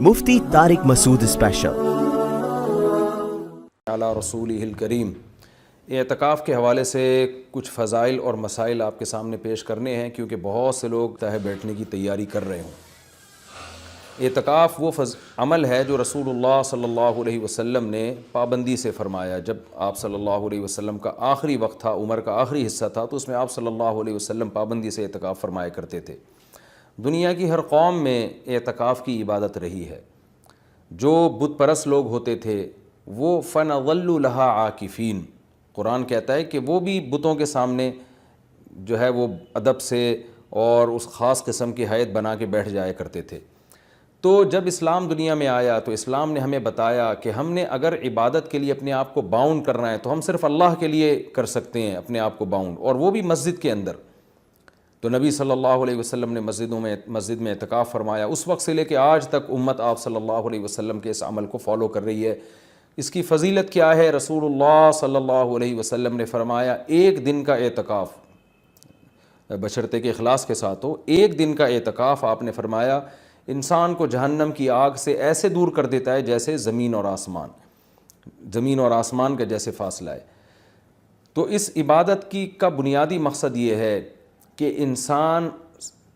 مفتی طارق مسعود special علی رسولہ الکریم۔ اعتکاف کے حوالے سے کچھ فضائل اور مسائل آپ کے سامنے پیش کرنے ہیں، کیونکہ بہت سے لوگ تہہ بیٹھنے کی تیاری کر رہے ہوں۔ اعتکاف وہ عمل ہے جو رسول اللہ صلی اللہ علیہ وسلم نے پابندی سے فرمایا۔ جب آپ صلی اللہ علیہ وسلم کا آخری وقت تھا، عمر کا آخری حصہ تھا، تو اس میں آپ صلی اللہ علیہ وسلم پابندی سے اعتکاف فرمایا کرتے تھے۔ دنیا کی ہر قوم میں اعتکاف کی عبادت رہی ہے۔ جو بت پرست لوگ ہوتے تھے وہ فَنَظَلُّ لَهَا عَاكِفِينَ، قرآن کہتا ہے کہ وہ بھی بتوں کے سامنے جو ہے وہ ادب سے اور اس خاص قسم کی ہیئت بنا کے بیٹھ جایا کرتے تھے۔ تو جب اسلام دنیا میں آیا تو اسلام نے ہمیں بتایا کہ ہم نے اگر عبادت کے لیے اپنے آپ کو باؤنڈ کرنا ہے تو ہم صرف اللہ کے لیے کر سکتے ہیں اپنے آپ کو باؤنڈ، اور وہ بھی مسجد کے اندر۔ تو نبی صلی اللہ علیہ وسلم نے مسجد میں اعتکاف فرمایا۔ اس وقت سے لے کے آج تک امت آپ صلی اللہ علیہ وسلم کے اس عمل کو فالو کر رہی ہے۔ اس کی فضیلت کیا ہے؟ رسول اللہ صلی اللہ علیہ وسلم نے فرمایا ایک دن کا اعتکاف، بشرطے کے اخلاص کے ساتھ ہو، ایک دن کا اعتکاف آپ نے فرمایا انسان کو جہنم کی آگ سے ایسے دور کر دیتا ہے جیسے زمین اور آسمان کا جیسے فاصلہ ہے۔ تو اس عبادت کا بنیادی مقصد یہ ہے کہ انسان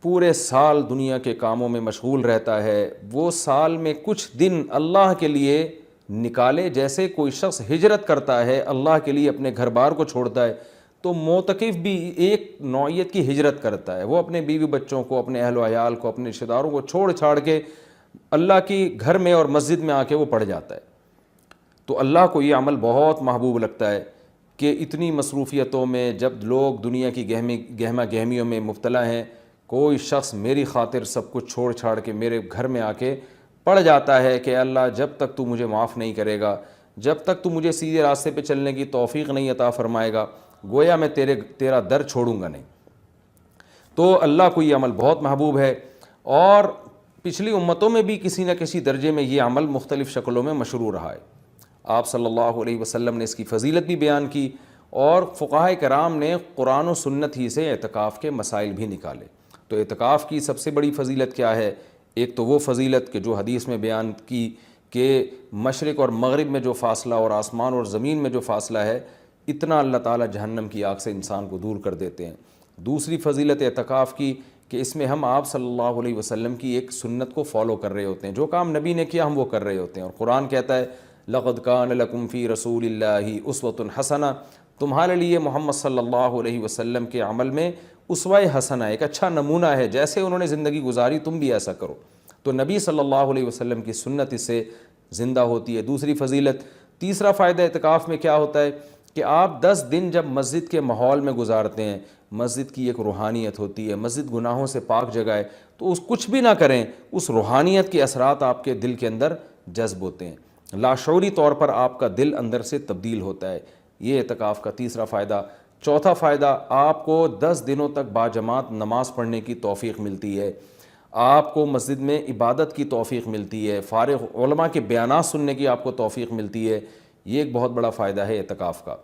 پورے سال دنیا کے کاموں میں مشغول رہتا ہے، وہ سال میں کچھ دن اللہ کے لیے نکالے۔ جیسے کوئی شخص ہجرت کرتا ہے، اللہ کے لیے اپنے گھر بار کو چھوڑتا ہے، تو معتکف بھی ایک نوعیت کی ہجرت کرتا ہے۔ وہ اپنے بیوی بچوں کو، اپنے اہل و عیال کو، اپنے رشتہ داروں کو چھوڑ چھاڑ کے اللہ کی گھر میں اور مسجد میں آ کے وہ پڑھ جاتا ہے۔ تو اللہ کو یہ عمل بہت محبوب لگتا ہے کہ اتنی مصروفیتوں میں جب لوگ دنیا کی گہما گہمیوں میں مبتلا ہیں، کوئی شخص میری خاطر سب کچھ چھوڑ چھاڑ کے میرے گھر میں آ کے پڑھ جاتا ہے کہ اللہ جب تک تو مجھے معاف نہیں کرے گا، جب تک تو مجھے سیدھے راستے پہ چلنے کی توفیق نہیں عطا فرمائے گا، گویا میں تیرا در چھوڑوں گا نہیں۔ تو اللہ کو یہ عمل بہت محبوب ہے، اور پچھلی امتوں میں بھی کسی نہ کسی درجے میں یہ عمل مختلف شکلوں میں مشروع رہا ہے۔ آپ صلی اللہ علیہ وسلم نے اس کی فضیلت بھی بیان کی، اور فقہاء کرام نے قرآن و سنت ہی سے اعتکاف کے مسائل بھی نکالے۔ تو اعتکاف کی سب سے بڑی فضیلت کیا ہے؟ ایک تو وہ فضیلت کہ جو حدیث میں بیان کی کہ مشرق اور مغرب میں جو فاصلہ اور آسمان اور زمین میں جو فاصلہ ہے، اتنا اللہ تعالیٰ جہنم کی آگ سے انسان کو دور کر دیتے ہیں۔ دوسری فضیلت اعتکاف کی کہ اس میں ہم آپ صلی اللہ علیہ وسلم کی ایک سنت کو فالو کر رہے ہوتے ہیں، جو کام نبی نے کیا ہم وہ کر رہے ہوتے ہیں۔ اور قرآن کہتا ہے لَقَدْ كَانَ لَكُمْ فِي رَسُولِ اللَّهِ أُسْوَةٌ حَسَنَةٌ، تمہارے لیے محمد صلی اللہ علیہ وسلم کے عمل میں اسوہ حسنہ، ایک اچھا نمونہ ہے، جیسے انہوں نے زندگی گزاری تم بھی ایسا کرو۔ تو نبی صلی اللہ علیہ وسلم کی سنت اس سے زندہ ہوتی ہے۔ دوسری فضیلت، تیسرا فائدہ اعتکاف میں کیا ہوتا ہے کہ آپ 10 دن جب مسجد کے ماحول میں گزارتے ہیں، مسجد کی ایک روحانیت ہوتی ہے، مسجد گناہوں سے پاک جگہ ہے، تو اس کچھ بھی نہ کریں، اس روحانیت کے اثرات آپ کے دل کے اندر جذب ہوتے ہیں، لاشعوری طور پر آپ کا دل اندر سے تبدیل ہوتا ہے۔ یہ اعتکاف کا تیسرا فائدہ۔ چوتھا فائدہ، آپ کو 10 دنوں تک باجماعت نماز پڑھنے کی توفیق ملتی ہے، آپ کو مسجد میں عبادت کی توفیق ملتی ہے، فارغ علماء کے بیانات سننے کی آپ کو توفیق ملتی ہے۔ یہ ایک بہت بڑا فائدہ ہے اعتکاف کا۔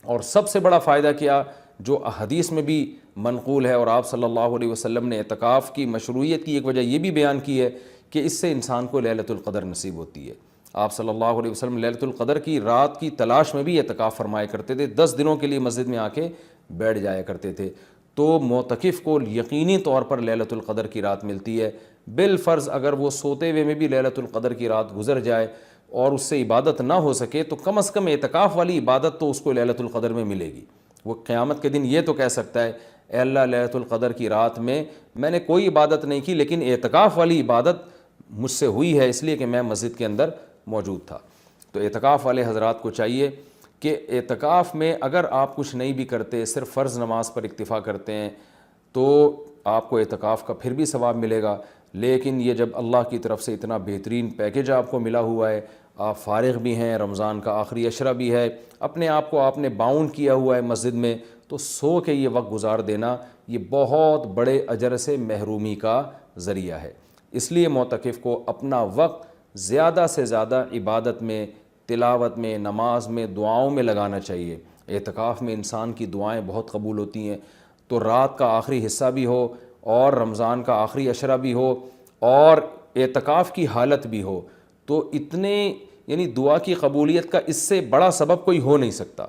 اور سب سے بڑا فائدہ کیا، جو حدیث میں بھی منقول ہے، اور آپ صلی اللہ علیہ وسلم نے اعتکاف کی مشروعیت کی ایک وجہ یہ بھی بیان کی ہے کہ اس سے انسان کو لیلۃ القدر نصیب ہوتی ہے۔ آپ صلی اللہ علیہ وسلم لیلۃ القدر کی رات کی تلاش میں بھی اعتکاف فرمایا کرتے تھے، 10 دنوں کے لیے مسجد میں آ کے بیٹھ جایا کرتے تھے۔ تو معتکف کو یقینی طور پر لیلۃ القدر کی رات ملتی ہے۔ بالفرض اگر وہ سوتے ہوئے میں بھی لیلۃ القدر کی رات گزر جائے اور اس سے عبادت نہ ہو سکے، تو کم از کم اعتکاف والی عبادت تو اس کو لیلۃ القدر میں ملے گی۔ وہ قیامت کے دن یہ تو کہہ سکتا ہے اے اللہ لیلۃ القدر کی رات میں نے کوئی عبادت نہیں کی، لیکن اعتکاف والی عبادت مجھ سے ہوئی ہے، اس لیے کہ میں مسجد کے اندر موجود تھا۔ تو اعتکاف والے حضرات کو چاہیے کہ اعتکاف میں اگر آپ کچھ نہیں بھی کرتے، صرف فرض نماز پر اکتفا کرتے ہیں، تو آپ کو اعتکاف کا پھر بھی ثواب ملے گا۔ لیکن یہ جب اللہ کی طرف سے اتنا بہترین پیکیج آپ کو ملا ہوا ہے، آپ فارغ بھی ہیں، رمضان کا آخری عشرہ بھی ہے، اپنے آپ کو آپ نے باؤنڈ کیا ہوا ہے مسجد میں، تو سو کے یہ وقت گزار دینا یہ بہت بڑے اجر سے محرومی کا ذریعہ ہے۔ اس لیے معتکف کو اپنا وقت زیادہ سے زیادہ عبادت میں، تلاوت میں، نماز میں، دعاؤں میں لگانا چاہیے۔ اعتکاف میں انسان کی دعائیں بہت قبول ہوتی ہیں۔ تو رات کا آخری حصہ بھی ہو، اور رمضان کا آخری عشرہ بھی ہو، اور اعتکاف کی حالت بھی ہو تو اتنے یعنی دعا کی قبولیت کا اس سے بڑا سبب کوئی ہو نہیں سکتا.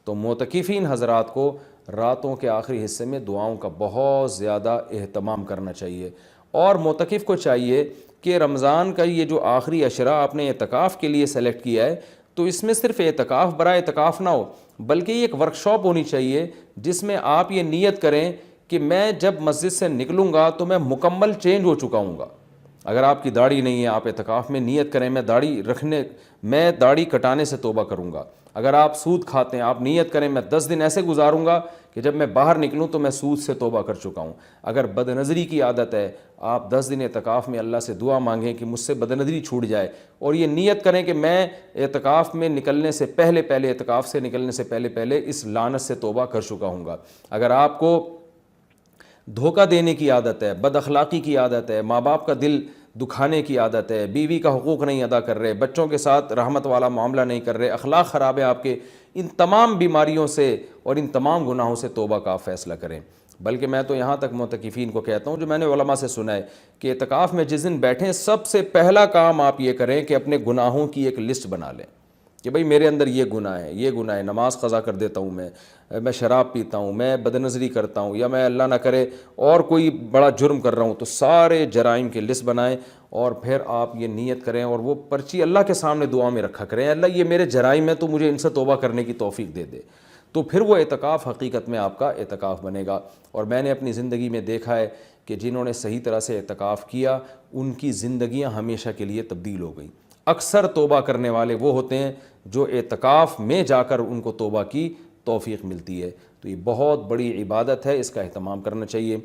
تو معتکفین حضرات کو راتوں کے آخری حصے میں دعاؤں کا بہت زیادہ اہتمام کرنا چاہیے. اور معتکف کو چاہیے کہ رمضان کا یہ جو آخری عشرہ آپ نے اعتکاف کے لیے سلیکٹ کیا ہے تو اس میں صرف اعتکاف برائے اعتکاف نہ ہو بلکہ یہ ایک ورکشاپ ہونی چاہیے جس میں آپ یہ نیت کریں کہ میں جب مسجد سے نکلوں گا تو میں مکمل چینج ہو چکا ہوں گا. اگر آپ کی داڑھی نہیں ہے آپ اعتکاف میں نیت کریں میں داڑھی کٹانے سے توبہ کروں گا. اگر آپ سود کھاتے ہیں آپ نیت کریں میں 10 دن ایسے گزاروں گا کہ جب میں باہر نکلوں تو میں سود سے توبہ کر چکا ہوں. اگر بد نظری کی عادت ہے آپ 10 دن اعتکاف میں اللہ سے دعا مانگیں کہ مجھ سے بد نظری چھوٹ جائے اور یہ نیت کریں کہ میں اعتکاف میں نکلنے سے پہلے اعتکاف سے نکلنے سے پہلے اس لعنت سے توبہ کر چکا ہوں گا. اگر آپ کو دھوکہ دینے کی عادت ہے, بد اخلاقی کی عادت ہے, ماں باپ کا دل دکھانے کی عادت ہے, بیوی کا حقوق نہیں ادا کر رہے, بچوں کے ساتھ رحمت والا معاملہ نہیں کر رہے, اخلاق خراب ہے آپ کے, ان تمام بیماریوں سے اور ان تمام گناہوں سے توبہ کا فیصلہ کریں. بلکہ میں تو یہاں تک معتکفین کو کہتا ہوں جو میں نے علماء سے سنا ہے کہ اعتکاف میں جس دن بیٹھیں سب سے پہلا کام آپ یہ کریں کہ اپنے گناہوں کی ایک لسٹ بنا لیں کہ بھئی میرے اندر یہ گناہ ہے, نماز قضا کر دیتا ہوں, میں شراب پیتا ہوں, میں بد نظری کرتا ہوں, یا میں اللہ نہ کرے اور کوئی بڑا جرم کر رہا ہوں. تو سارے جرائم کی لسٹ بنائیں اور پھر آپ یہ نیت کریں اور وہ پرچی اللہ کے سامنے دعا میں رکھا کریں, اللہ یہ میرے جرائم ہے تو مجھے ان سے توبہ کرنے کی توفیق دے دے. تو پھر وہ اعتکاف حقیقت میں آپ کا اعتکاف بنے گا. اور میں نے اپنی زندگی میں دیکھا ہے کہ جنہوں نے صحیح طرح سے اعتکاف کیا ان کی زندگیاں ہمیشہ کے لیے تبدیل ہو گئیں. اکثر توبہ کرنے والے وہ ہوتے ہیں جو اعتکاف میں جا کر ان کو توبہ کی توفیق ملتی ہے. تو یہ بہت بڑی عبادت ہے, اس کا اہتمام کرنا چاہیے.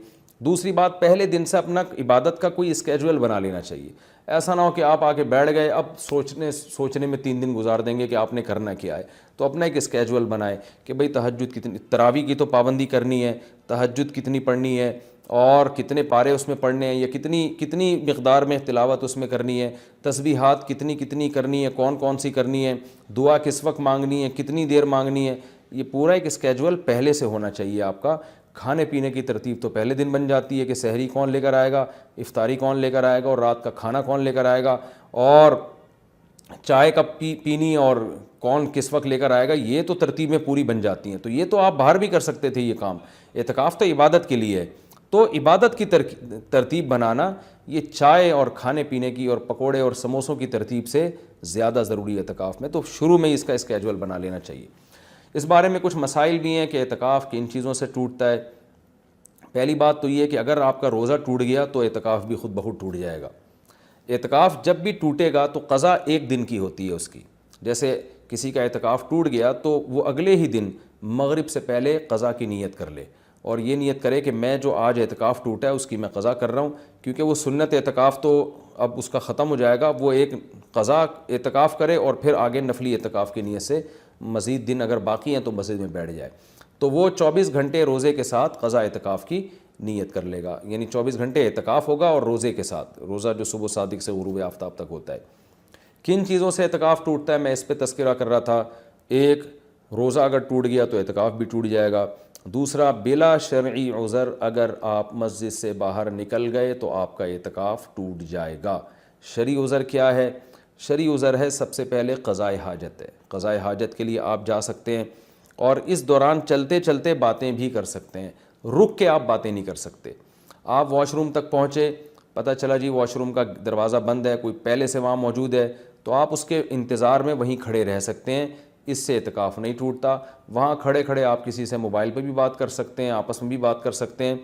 دوسری بات, پہلے دن سے اپنا عبادت کا کوئی اسکیجول بنا لینا چاہیے. ایسا نہ ہو کہ آپ آ کے بیٹھ گئے اب سوچنے میں 3 دن گزار دیں گے کہ آپ نے کرنا کیا ہے. تو اپنا ایک اسکیجول بنائے کہ بھئی تہجد کتنی, تراویح کی تو پابندی کرنی ہے, تہجد کتنی پڑھنی ہے اور کتنے پارے اس میں پڑھنے ہیں, یا کتنی مقدار میں تلاوت اس میں کرنی ہے, تسبیحات کتنی کرنی ہے, کون سی کرنی ہے, دعا کس وقت مانگنی ہے, کتنی دیر مانگنی ہے. یہ پورا ایک اسکیجول پہلے سے ہونا چاہیے آپ کا. کھانے پینے کی ترتیب تو پہلے دن بن جاتی ہے کہ سحری کون لے کر آئے گا, افطاری کون لے کر آئے گا اور رات کا کھانا کون لے کر آئے گا, اور چائے کب پینی اور کون کس وقت لے کر آئے گا. یہ تو ترتیبیں پوری بن جاتی ہیں. تو یہ تو آپ باہر بھی کر سکتے تھے یہ کام. اعتکاف تو عبادت کے لیے ہے, تو عبادت کی ترتیب بنانا یہ چائے اور کھانے پینے کی اور پکوڑے اور سموسوں کی ترتیب سے زیادہ ضروری ہے اعتکاف میں. تو شروع میں اس کا اسکیجول بنا لینا چاہیے. اس بارے میں کچھ مسائل بھی ہیں کہ اعتکاف کن چیزوں سے ٹوٹتا ہے. پہلی بات تو یہ کہ اگر آپ کا روزہ ٹوٹ گیا تو اعتکاف بھی خود بخود ٹوٹ جائے گا. اعتکاف جب بھی ٹوٹے گا تو قضا 1 دن کی ہوتی ہے اس کی. جیسے کسی کا اعتکاف ٹوٹ گیا تو وہ اگلے ہی دن مغرب سے پہلے قضا کی نیت کر لے اور یہ نیت کرے کہ میں جو آج اعتکاف ٹوٹا ہے اس کی میں قضا کر رہا ہوں, کیونکہ وہ سنت اعتکاف تو اب اس کا ختم ہو جائے گا. وہ ایک قضا اعتکاف کرے اور پھر آگے نفلی اعتکاف کی نیت سے مزید دن اگر باقی ہیں تو مسجد میں بیٹھ جائے. تو وہ 24 گھنٹے روزے کے ساتھ قضا اعتکاف کی نیت کر لے گا, یعنی 24 گھنٹے اعتکاف ہوگا اور روزے کے ساتھ, روزہ جو صبح صادق سے غروب آفتاب تک ہوتا ہے. کن چیزوں سے اعتکاف ٹوٹتا ہے میں اس پہ تذکرہ کر رہا تھا. ایک, روزہ اگر ٹوٹ گیا تو اعتکاف بھی ٹوٹ جائے گا. دوسرا, بلا شرعی عذر اگر آپ مسجد سے باہر نکل گئے تو آپ کا اعتکاف ٹوٹ جائے گا. شرعی عذر کیا ہے؟ شرعی عذر ہے سب سے پہلے قضائے حاجت ہے. قضائے حاجت کے لیے آپ جا سکتے ہیں اور اس دوران چلتے چلتے باتیں بھی کر سکتے ہیں, رک کے آپ باتیں نہیں کر سکتے. آپ واش روم تک پہنچے, پتہ چلا جی واش روم کا دروازہ بند ہے, کوئی پہلے سے وہاں موجود ہے, تو آپ اس کے انتظار میں وہیں کھڑے رہ سکتے ہیں. اس سے اعتکاف نہیں ٹوٹتا. وہاں کھڑے کھڑے آپ کسی سے موبائل پہ بھی بات کر سکتے ہیں, آپس میں بھی بات کر سکتے ہیں.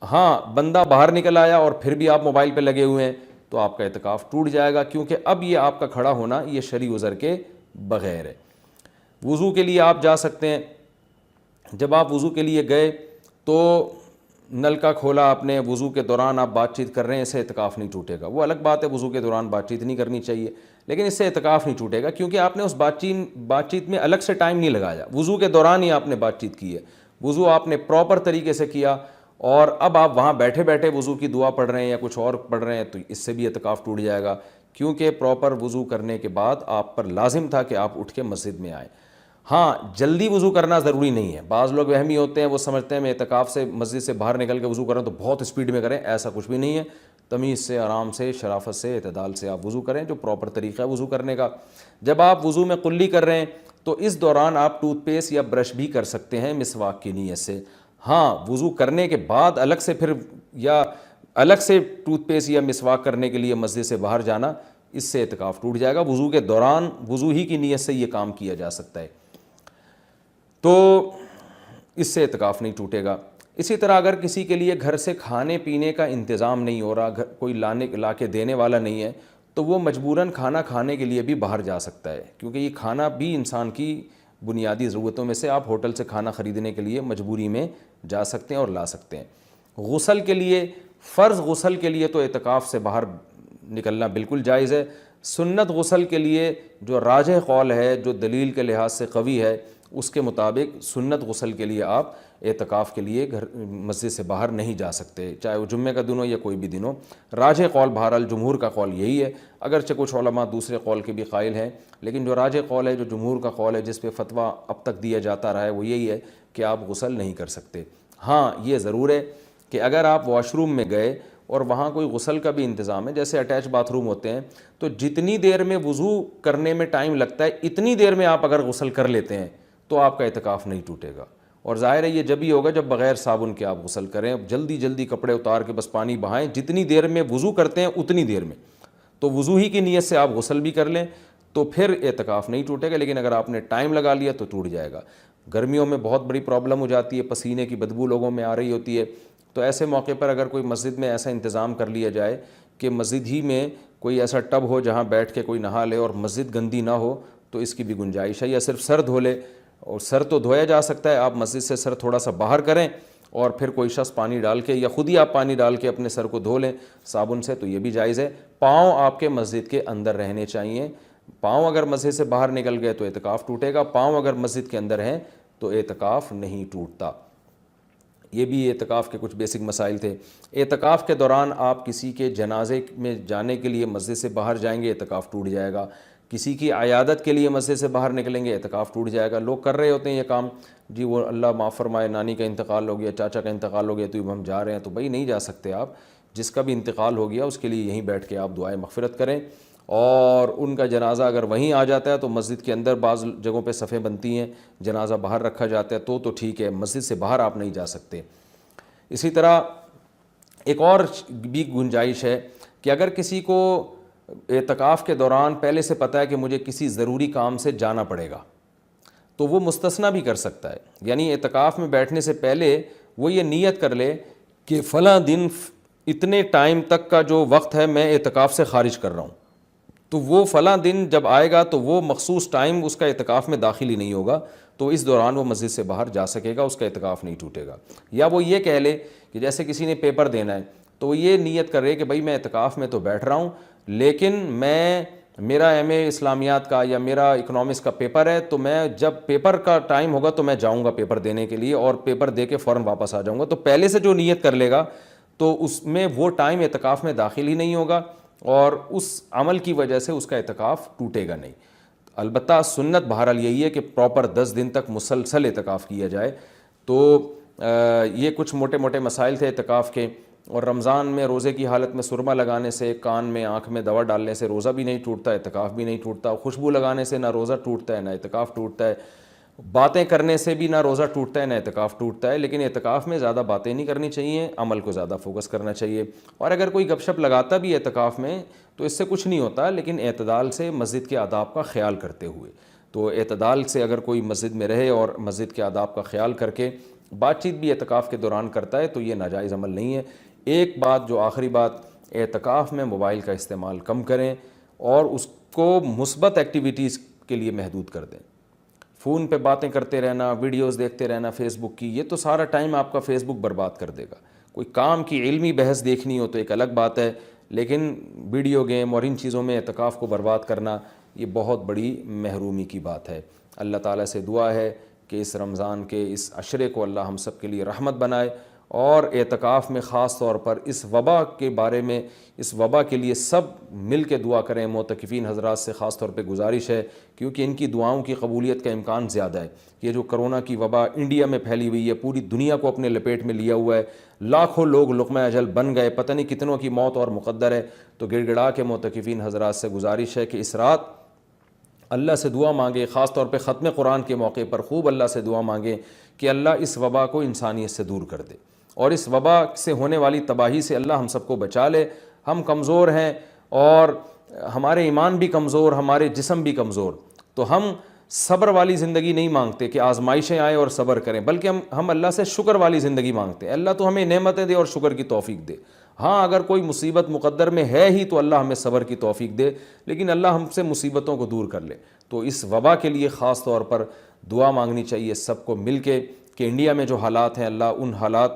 ہاں, بندہ باہر نکل آیا اور پھر بھی آپ موبائل پہ لگے ہوئے ہیں تو آپ کا اعتکاف ٹوٹ جائے گا, کیونکہ اب یہ آپ کا کھڑا ہونا یہ شرعی عذر کے بغیر ہے. وضو کے لیے آپ جا سکتے ہیں. جب آپ وضو کے لیے گئے تو نل کا کھولا آپ نے, وضو کے دوران آپ بات چیت کر رہے ہیں, اس سے اعتکاف نہیں ٹوٹے گا. وہ الگ بات ہے وضو کے دوران بات چیت نہیں کرنی چاہیے, لیکن اس سے اعتکاف نہیں ٹوٹے گا کیونکہ آپ نے اس بات چیت میں الگ سے ٹائم نہیں لگایا. وضو کے دوران ہی آپ نے بات چیت کی ہے, وضو آپ نے پراپر طریقے سے کیا اور اب آپ وہاں بیٹھے بیٹھے وضو کی دعا پڑھ رہے ہیں یا کچھ اور پڑھ رہے ہیں تو اس سے بھی اعتکاف ٹوٹ جائے گا, کیونکہ پراپر وضو کرنے کے بعد آپ پر لازم تھا کہ آپ اٹھ کے مسجد میں آئیں. ہاں, جلدی وضو کرنا ضروری نہیں ہے. بعض لوگ وہمی ہوتے ہیں, وہ سمجھتے ہیں میں اعتکاف سے مسجد سے باہر نکل کے وضو کروں تو بہت اسپیڈ میں کریں, ایسا کچھ بھی نہیں ہے. تمیز سے، آرام سے، شرافت سے، اعتدال سے آپ وضو کریں، جو پراپر طریقہ ہے وضو کرنے کا۔ جب آپ وضو میں قلی کر رہے ہیں تو اس دوران آپ ٹوتھ پیسٹ یا برش بھی کر سکتے ہیں مسواک کی نیت سے۔ ہاں، وضو کرنے کے بعد الگ سے پھر یا الگ سے ٹوتھ پیسٹ یا مسواک کرنے کے لیے مسجد سے باہر جانا، اس سے اعتکاف ٹوٹ جائے گا۔ وضو کے دوران وضو ہی کی نیت سے یہ کام کیا جا سکتا ہے، تو اس سے اعتکاف نہیں ٹوٹے گا۔ اسی طرح اگر کسی کے لیے گھر سے کھانے پینے کا انتظام نہیں ہو رہا، کوئی لا کے دینے والا نہیں ہے، تو وہ مجبوراً کھانا کھانے کے لیے بھی باہر جا سکتا ہے، کیونکہ یہ کھانا بھی انسان کی بنیادی ضرورتوں میں سے، آپ ہوٹل سے کھانا خریدنے کے لیے مجبوری میں جا سکتے ہیں اور لا سکتے ہیں۔ غسل کے لیے، فرض غسل کے لیے تو اعتکاف سے باہر نکلنا بالکل جائز ہے۔ سنت غسل کے لیے جو راجح قول ہے، جو دلیل کے لحاظ سے قوی ہے، اس کے مطابق سنت غسل کے لیے آپ اعتکاف کے لیے مسجد سے باہر نہیں جا سکتے، چاہے وہ جمعہ کا دن ہو یا کوئی بھی دن ہو۔ راجح قول بہرحال جمہور کا قول یہی ہے، اگرچہ کچھ علماء دوسرے قول کے بھی قائل ہیں، لیکن جو راجح قول ہے، جو جمہور کا قول ہے، جس پہ فتویٰ اب تک دیا جاتا رہا ہے، وہ یہی ہے کہ آپ غسل نہیں کر سکتے۔ ہاں، یہ ضرور ہے کہ اگر آپ واش روم میں گئے اور وہاں کوئی غسل کا بھی انتظام ہے، جیسے اٹیچ باتھ روم ہوتے ہیں، تو جتنی دیر میں وضو کرنے میں ٹائم لگتا ہے اتنی دیر میں آپ اگر غسل کر لیتے ہیں تو آپ کا اعتکاف نہیں ٹوٹے گا۔ اور ظاہر ہے یہ جب ہی ہوگا جب بغیر صابن کے آپ غسل کریں، جلدی جلدی کپڑے اتار کے بس پانی بہائیں، جتنی دیر میں وضو کرتے ہیں اتنی دیر میں، تو وضو ہی کی نیت سے آپ غسل بھی کر لیں تو پھر اعتکاف نہیں ٹوٹے گا۔ لیکن اگر آپ نے ٹائم لگا لیا تو ٹوٹ جائے گا۔ گرمیوں میں بہت بڑی پرابلم ہو جاتی ہے، پسینے کی بدبو لوگوں میں آ رہی ہوتی ہے، تو ایسے موقع پر اگر کوئی مسجد میں ایسا انتظام کر لیا جائے کہ مسجد ہی میں کوئی ایسا ٹب ہو جہاں بیٹھ کے کوئی نہا لے اور مسجد گندی نہ ہو، تو اس کی بھی گنجائش ہے، یا صرف سر دھو لے۔ اور سر تو دھویا جا سکتا ہے، آپ مسجد سے سر تھوڑا سا باہر کریں اور پھر کوئی شخص پانی ڈال کے یا خود ہی آپ پانی ڈال کے اپنے سر کو دھو لیں صابن سے، تو یہ بھی جائز ہے۔ پاؤں آپ کے مسجد کے اندر رہنے چاہیے۔ پاؤں اگر مسجد سے باہر نکل گئے تو اعتکاف ٹوٹے گا، پاؤں اگر مسجد کے اندر ہیں تو اعتکاف نہیں ٹوٹتا۔ یہ بھی اعتکاف کے کچھ بیسک مسائل تھے۔ اعتکاف کے دوران آپ کسی کے جنازے میں جانے کے لیے مسجد سے باہر جائیں گے، اعتکاف ٹوٹ جائے گا۔ کسی کی عیادت کے لیے مسجد سے باہر نکلیں گے، اعتکاف ٹوٹ جائے گا۔ لوگ کر رہے ہوتے ہیں یہ کام، جی وہ اللہ معاف فرمائے نانی کا انتقال ہو گیا، چاچا کا انتقال ہو گیا تو ہم جا رہے ہیں، تو بھائی نہیں جا سکتے آپ۔ جس کا بھی انتقال ہو گیا اس کے لیے یہیں بیٹھ کے آپ دعائے مغفرت کریں، اور ان کا جنازہ اگر وہیں آ جاتا ہے تو مسجد کے اندر بعض جگہوں پہ صفیں بنتی ہیں، جنازہ باہر رکھا جاتا ہے تو ٹھیک ہے، مسجد سے باہر آپ نہیں جا سکتے۔ اسی طرح ایک اور بھی گنجائش ہے کہ اگر کسی کو اعتکاف کے دوران پہلے سے پتہ ہے کہ مجھے کسی ضروری کام سے جانا پڑے گا، تو وہ مستثنیٰ بھی کر سکتا ہے۔ یعنی اعتکاف میں بیٹھنے سے پہلے وہ یہ نیت کر لے کہ فلاں دن اتنے ٹائم تک کا جو وقت ہے میں اعتکاف سے خارج کر رہا ہوں، تو وہ فلاں دن جب آئے گا تو وہ مخصوص ٹائم اس کا اعتکاف میں داخل ہی نہیں ہوگا، تو اس دوران وہ مسجد سے باہر جا سکے گا، اس کا اعتکاف نہیں ٹوٹے گا۔ یا وہ یہ کہہ لے کہ جیسے کسی نے پیپر دینا ہے تو وہ یہ نیت کرے کہ بھائی میں اعتکاف میں تو بیٹھ رہا ہوں، لیکن میرا ایم اے اسلامیات کا یا میرا اکنامکس کا پیپر ہے، تو میں جب پیپر کا ٹائم ہوگا تو میں جاؤں گا پیپر دینے کے لیے، اور پیپر دے کے فوراً واپس آ جاؤں گا۔ تو پہلے سے جو نیت کر لے گا تو اس میں وہ ٹائم اعتکاف میں داخل ہی نہیں ہوگا، اور اس عمل کی وجہ سے اس کا اعتکاف ٹوٹے گا نہیں۔ البتہ سنت بہرحال یہی ہے کہ پراپر 10 دن تک مسلسل اعتکاف کیا جائے۔ تو یہ کچھ موٹے موٹے مسائل تھے اعتکاف کے۔ اور رمضان میں روزے کی حالت میں سرما لگانے سے، کان میں آنکھ میں دوا ڈالنے سے روزہ بھی نہیں ٹوٹتا، اعتکاف بھی نہیں ٹوٹتا۔ خوشبو لگانے سے نہ روزہ ٹوٹتا ہے نہ اعتکاف ٹوٹتا ہے۔ باتیں کرنے سے بھی نہ روزہ ٹوٹتا ہے نہ اعتکاف ٹوٹتا ہے، لیکن اعتکاف میں زیادہ باتیں نہیں کرنی چاہیے، عمل کو زیادہ فوکس کرنا چاہیے۔ اور اگر کوئی گپ شپ لگاتا بھی اعتکاف میں تو اس سے کچھ نہیں ہوتا، لیکن اعتدال سے مسجد کے آداب کا خیال کرتے ہوئے۔ تو اعتدال سے اگر کوئی مسجد میں رہے اور مسجد کے آداب کا خیال کر کے بات چیت بھی اعتکاف کے دوران کرتا ہے تو یہ ناجائز عمل نہیں ہے۔ ایک بات، جو آخری بات، اعتکاف میں موبائل کا استعمال کم کریں اور اس کو مثبت ایکٹیویٹیز کے لیے محدود کر دیں۔ فون پہ باتیں کرتے رہنا، ویڈیوز دیکھتے رہنا فیس بک کی، یہ تو سارا ٹائم آپ کا فیس بک برباد کر دے گا۔ کوئی کام کی علمی بحث دیکھنی ہو تو ایک الگ بات ہے، لیکن ویڈیو گیم اور ان چیزوں میں اعتکاف کو برباد کرنا یہ بہت بڑی محرومی کی بات ہے۔ اللہ تعالیٰ سے دعا ہے کہ اس رمضان کے اس عشرے کو اللہ ہم سب کے لیے رحمت بنائے اور اعتکاف میں خاص طور پر اس وبا کے بارے میں، اس وبا کے لیے سب مل کے دعا کریں۔ معتکفین حضرات سے خاص طور پہ گزارش ہے، کیونکہ ان کی دعاؤں کی قبولیت کا امکان زیادہ ہے۔ یہ جو کرونا کی وبا انڈیا میں پھیلی ہوئی ہے، پوری دنیا کو اپنے لپیٹ میں لیا ہوا ہے، لاکھوں لوگ لقمہ اجل بن گئے، پتہ نہیں کتنوں کی موت اور مقدر ہے۔ تو گڑ گڑا کے معتکفین حضرات سے گزارش ہے کہ اس رات اللہ سے دعا مانگے، خاص طور پہ ختم قرآن کے موقع پر خوب اللہ سے دعا مانگیں کہ اللہ اس وبا کو انسانیت سے دور کر دے، اور اس وبا سے ہونے والی تباہی سے اللہ ہم سب کو بچا لے۔ ہم کمزور ہیں اور ہمارے ایمان بھی کمزور، ہمارے جسم بھی کمزور، تو ہم صبر والی زندگی نہیں مانگتے کہ آزمائشیں آئیں اور صبر کریں، بلکہ ہم اللہ سے شکر والی زندگی مانگتے ہیں۔ اللہ تو ہمیں نعمتیں دے اور شکر کی توفیق دے۔ ہاں اگر کوئی مصیبت مقدر میں ہے ہی تو اللہ ہمیں صبر کی توفیق دے، لیکن اللہ ہم سے مصیبتوں کو دور کر لے۔ تو اس وبا کے لیے خاص طور پر دعا مانگنی چاہیے سب کو مل کے کہ انڈیا میں جو حالات ہیں، اللہ ان حالات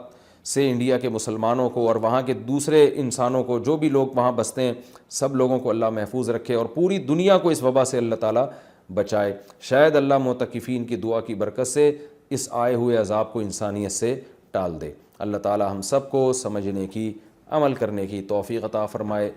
سے انڈیا کے مسلمانوں کو اور وہاں کے دوسرے انسانوں کو، جو بھی لوگ وہاں بستے ہیں، سب لوگوں کو اللہ محفوظ رکھے اور پوری دنیا کو اس وبا سے اللہ تعالیٰ بچائے۔ شاید اللہ معتکفین کی دعا کی برکت سے اس آئے ہوئے عذاب کو انسانیت سے ٹال دے۔ اللہ تعالیٰ ہم سب کو سمجھنے کی، عمل کرنے کی توفیق عطا فرمائے۔